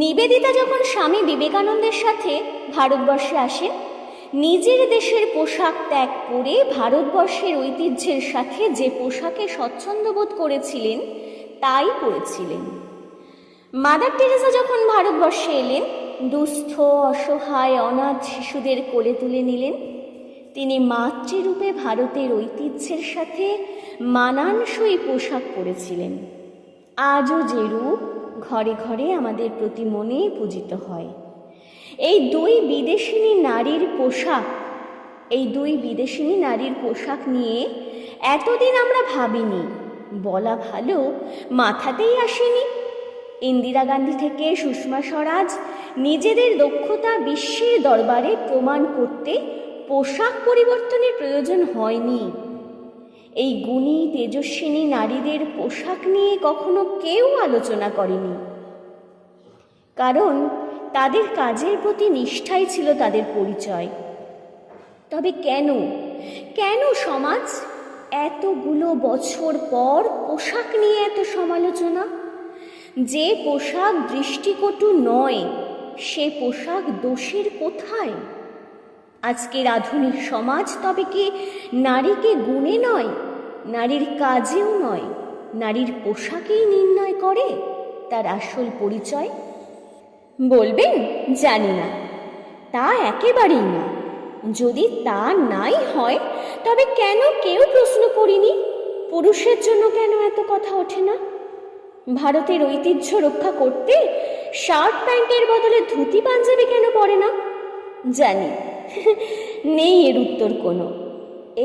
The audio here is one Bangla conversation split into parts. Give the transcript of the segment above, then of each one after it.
নিবেদিতা যখন স্বামী বিবেকানন্দের সাথে ভারতবর্ষে আসেন, নিজের দেশের পোশাক ত্যাগ করে ভারতবর্ষের ঐতিহ্যের সাথে যে পোশাকে স্বচ্ছন্দ বোধ করেছিলেন তাই পরেছিলেন। মাদার টেরেসা যখন ভারতবর্ষে এলেন, দুস্থ অসহায় অনাথ শিশুদের কোলে তুলে নিলেন। তিনি মাতৃরূপে ভারতের ঐতিহ্যের সাথে মানানসই পোশাক পরেছিলেন। আজও যে রূপ ঘরে ঘরে আমাদের প্রতি মনে পূজিত হয়। এই দুই বিদেশিনী নারীর পোশাক নিয়ে এতদিন আমরা ভাবিনি, বলা ভালো মাথাতেই আসেনি। ইন্দিরা গান্ধী থেকে সুষমা স্বরাজ নিজেদের দক্ষতা বিশ্বের দরবারে প্রমাণ করতে পোশাক পরিবর্তনের প্রয়োজন হয়নি। এই গুণী তেজস্বিনী নারীদের পোশাক নিয়ে কখনো কেউ আলোচনা করেনি, কারণ তাদের কাজের প্রতি নিষ্ঠাই ছিল তাদের পরিচয়। তবে কেন সমাজ এতগুলো বছর পর পোশাক নিয়ে এত সমালোচনা? যে পোশাক দৃষ্টিকটু নয়, সে পোশাক দোষের কোথায়? আজকের আধুনিক সমাজ তবে কি নারীকে গুণে নয়, নারীর কাজেও নয়, নারীর পোশাকেই নির্ণয় করে তার আসল পরিচয়? বলবেন জানি না, তা একেবারেই না। যদি তা নাই হয়, তবে কেন কেউ প্রশ্ন করিনি পুরুষের জন্য কেন এত কথা ওঠে না? ভারতের ঐতিহ্য রক্ষা করতে শার্ট প্যান্টের বদলে ধুতি পাঞ্জাবি কেন পরে না? জানি নেই এর উত্তর কোনো।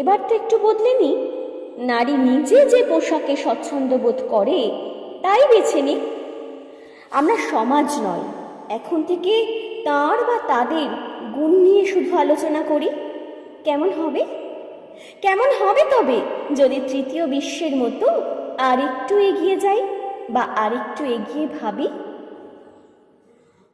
এবার তো একটু বদলে নি, নারী নিজে যে পোশাকে স্বচ্ছন্দ বোধ করে তাই বেছে নিক। আমরা সমাজ নয়, এখন থেকে তার বা তাদের গুণ নিয়ে শুধু আলোচনা করি। কেমন হবে তবে যদি তৃতীয় বিশ্বের মতো আরেকটু এগিয়ে যাই বা আরেকটু এগিয়ে ভাবি?